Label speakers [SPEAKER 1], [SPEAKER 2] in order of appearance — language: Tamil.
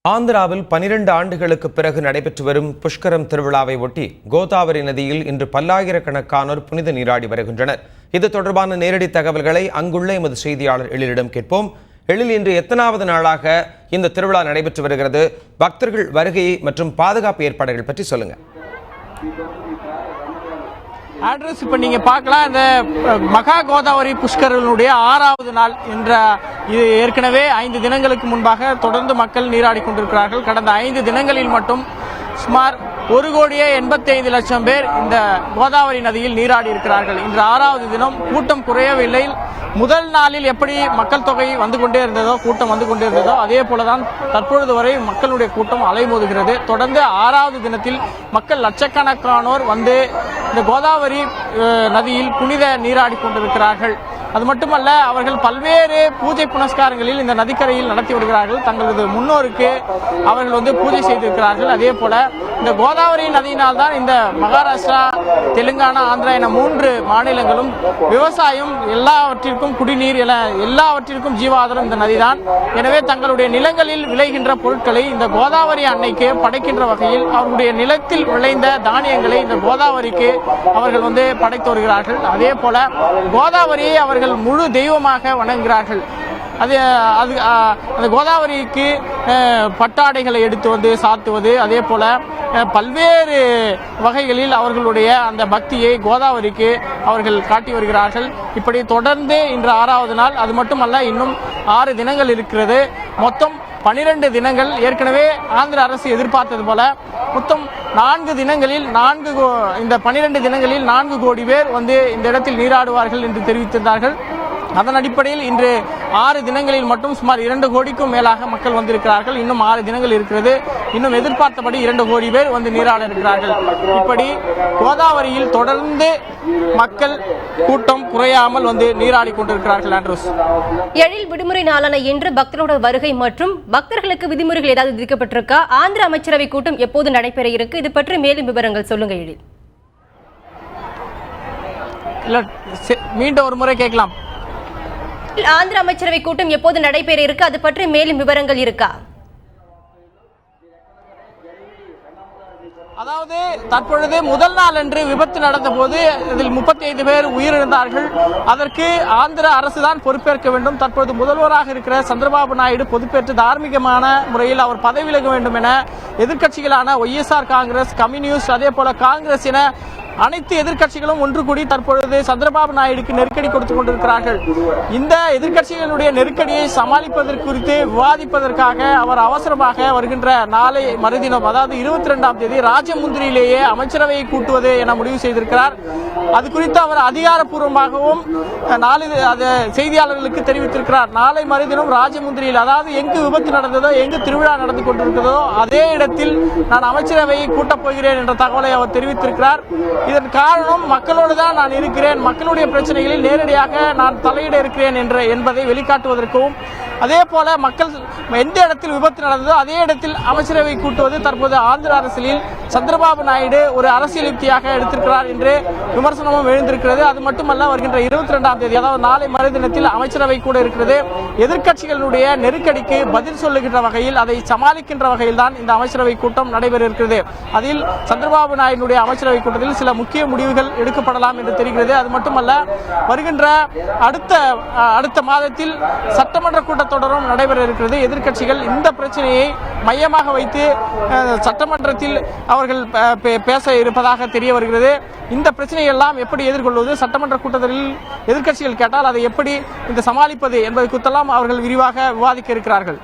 [SPEAKER 1] ஆந்திராவில் 12 ஆண்டுகளுக்கு பிறகு நடைபெற்று வரும் புஷ்கரம் திருவிழாவை ஒட்டி கோதாவரி நதியில் இன்று பல்லாயிரக்கணக்கானோர் புனித நீராடி வருகின்றனர். இது தொடர்பான நேரடி தகவல்களை அங்குள்ள எமது செய்தியாளர் எழிலிடம் கேட்போம். எழில், இன்று எத்தனாவது நாளாக இந்த திருவிழா நடைபெற்று வருகிறது? பக்தர்கள் வருகை மற்றும் பாதுகாப்பு ஏற்பாடுகள் பற்றி சொல்லுங்க.
[SPEAKER 2] அட்ரஸ் இப்ப நீங்க பார்க்கலாம், இந்த மகா கோதாவரி புஷ்கரனுடைய 6வது நாள் என்ற இது ஏற்கனவே 5 தினங்களுக்கு முன்பாக தொடர்ந்து மக்கள் நீராடி கொண்டிருக்கிறார்கள். கடந்த 5 தினங்களில் மட்டும் சுமார் 1,85,00,000 பேர் இந்த கோதாவரி நதியில் நீராடி இருக்கிறார்கள். இன்று 6வது தினம் கூட்டம் குறையவில்லை. முதல் நாளில் எப்படி மக்கள் தொகை வந்து கொண்டே இருந்ததோ, கூட்டம் வந்து கொண்டே இருந்ததோ, அதே போலதான் தற்பொழுது வரை மக்களுடைய கூட்டம் அலைமோதுகிறது. தொடர்ந்து 6வது தினத்தில் மக்கள் லட்சக்கணக்கானோர் வந்து இந்த கோதாவரி நதியில் புனித நீராடி கொண்டிருக்கிறார்கள். அது மட்டுமல்ல, அவர்கள் பல்வேறு பூஜை புனஸ்காரங்களில் இந்த நதிக்கரையில் நடத்தி வருகிறார்கள். தங்களது முன்னோருக்கு அவர்கள் பூஜை செய்திருக்கிறார்கள். அதே போல இந்த கோதாவரி நதியினால் தான் இந்த மகாராஷ்டிரா, தெலுங்கானா, ஆந்திரா என 3 மாநிலங்களும் விவசாயம், எல்லாவற்றிற்கும் குடிநீர் என எல்லாவற்றிற்கும் ஜீவாதாரம் இந்த நதிதான். எனவே தங்களுடைய நிலங்களில் விளைகின்ற பொருட்களை இந்த கோதாவரி அன்னைக்கு படைக்கின்ற வகையில் அவர்களுடைய நிலத்தில் விளைந்த தானியங்களை இந்த கோதாவரிக்கு அவர்கள் படைத்து வருகிறார்கள். அதே போல கோதாவரியை அவர்கள் முழு தெய்வமாக வணங்குகிறார்கள். அந்த கோதாவரிக்கு பட்டாடைகளை எடுத்து சாத்துவது, அதே போல பல்வேறு வகைகளில் அவர்களுடைய அந்த பக்தியை கோதாவரிக்கு அவர்கள் காட்டி வருகிறார்கள். இப்படி தொடர்ந்து இன்று 6வது நாள். அது மட்டுமல்ல, இன்னும் 6 தினங்கள் இருக்கிறது. மொத்தம் 12 தினங்கள். ஏற்கனவே ஆந்திர அரசு எதிர்பார்த்தது போல மொத்தம் 4 தினங்களில் இந்த 12 தினங்களில் 4 கோடி பேர் இந்த இடத்தில் நீராடுவார்கள் என்று தெரிவித்திருந்தார்கள். அதன் அடிப்படையில் இன்று 6 தினங்களில் மட்டும் சுமார் 2 கோடிக்கும் மேலாக மக்கள் வந்திருக்கிறார்கள். இன்னும் 6 தினங்கள் இருக்கிறது. இன்னும் எதிர்பார்த்தபடி 2 கோடி பேர் நீராட இருக்கிறார்கள். இப்படி கோதாவரியில் தொடர்ந்து மக்கள் கூட்டம் குறையாமல் நீராடி கொண்டிருக்கிறார்கள். ஆண்ட்ரூஸ்,
[SPEAKER 3] எழில், விடுமுறை நாளான இன்று பக்தர்களோட வருகை மற்றும் பக்தர்களுக்கு விதிமுறைகள் ஏதாவது விதிக்கப்பட்டிருக்கா? ஆந்திர அமைச்சரவை கூட்டம் எப்போது நடைபெற இருக்கு? இது பற்றி மேலும் விவரங்கள் சொல்லுங்க எழில்.
[SPEAKER 2] மீண்டும் ஒரு முறை கேட்கலாம்.
[SPEAKER 3] ஆந்திர அமைச்சரவை கூட்டம் எப்போது நடைபெற இருக்கு? அது பற்றி மேலும் விவரங்கள் இருக்கா?
[SPEAKER 2] அதாவது தற்பொழுது முதல் நாள் அன்று விபத்து நடந்த போது இதில் 35 பேர் உயிரிழந்தார்கள். அதற்கு ஆந்திர அரசு தான் பொறுப்பேற்க வேண்டும். தற்பொழுது முதல்வராக இருக்கிற சந்திரபாபு நாயுடு பொறுப்பேற்று தார்மீகமான முறையில் அவர் பதவி விலக வேண்டும் என எதிர்க்கட்சிகளான ஒய்எஸ்ஆர் காங்கிரஸ், கம்யூனிஸ்ட், அதே போல காங்கிரஸ் என அனைத்து எதிர்க்கட்சிகளும் ஒன்று கூடி தற்பொழுது சந்திரபாபு நாயுடுக்கு நெருக்கடி கொடுத்துக் கொண்டிருக்கிறார்கள். இந்த எதிர்க்கட்சிகளுடைய நெருக்கடியை சமாளிப்பதற்கு குறித்து விவாதிப்பதற்காக அவர் அவசரமாக வருகின்ற நாளை மறுதினம், அதாவது 22ஆம் தேதி ராஜமுந்திரியிலேயே அமைச்சரவையை கூட்டுவது என முடிவு செய்திருக்கிறார். அது குறித்து அவர் அதிகாரப்பூர்வமாகவும் செய்தியாளர்களுக்கு தெரிவித்திருக்கிறார். நாளை மறுதினம் ராஜமுந்திரியில், அதாவது எங்கு விபத்து நடந்ததோ, எங்கு திருவிழா நடந்து கொண்டிருக்கிறதோ அதே இடத்தில் நான் அமைச்சரவையை கூட்டப் போகிறேன் என்ற தகவலை அவர் தெரிவித்திருக்கிறார். இதன் காரணம் மக்களோடு தான் நான் இருக்கிறேன், மக்களுடைய பிரச்சனைகளில் நேரடியாக நான் தலையிட இருக்கிறேன் என்பதை வெளிக்காட்டுவதற்கும், அதே போல மக்கள் எந்த இடத்தில் விபத்து நடந்ததோ அதே இடத்தில் அமைச்சரவை கூட்டுவது தற்போது ஆந்திர அரசியலில் சந்திரபாபு நாயுடு ஒரு அரசியல் யுக்தியாக எடுத்திருக்கிறார் என்று விமர்சனமும் எழுந்திருக்கிறது. அது மட்டுமல்ல, வருகின்ற 22ஆம் தேதி, அதாவது நாளை மறுதினத்தில் அமைச்சரவை கூட இருக்கிறது. எதிர்க்கட்சிகளுடைய நெருக்கடிக்கு பதில் சொல்லுகின்ற வகையில், அதை சமாளிக்கின்ற வகையில் தான் இந்த அமைச்சரவை கூட்டம் நடைபெற இருக்கிறது. அதில் சந்திரபாபு நாயுடைய அமைச்சரவை கூட்டத்தில் சில முக்கிய முடிவுகள் எடுக்கப்படலாம் என்று தெரிகிறது. அது மட்டுமல்ல, வருகின்ற அடுத்த மாதத்தில் சட்டமன்ற கூட்டத்தொடரும் நடைபெற இருக்கிறது. எதிர்க்கட்சிகள் இந்த பிரச்சனையை மையமாக வைத்து சட்டமன்றத்தில் அவர்கள் பேச இருப்பதாக தெரிய வருகிறது. இந்த பிரச்சனையை எல்லாம் எப்படி எதிர்கொள்வது, சட்டமன்ற கூட்டத்தில் எதிர்க்கட்சிகள் கேட்டால் அதை எப்படி சமாளிப்பது என்பது குறித்தெல்லாம் அவர்கள் விரிவாக விவாதிக்க இருக்கிறார்கள்.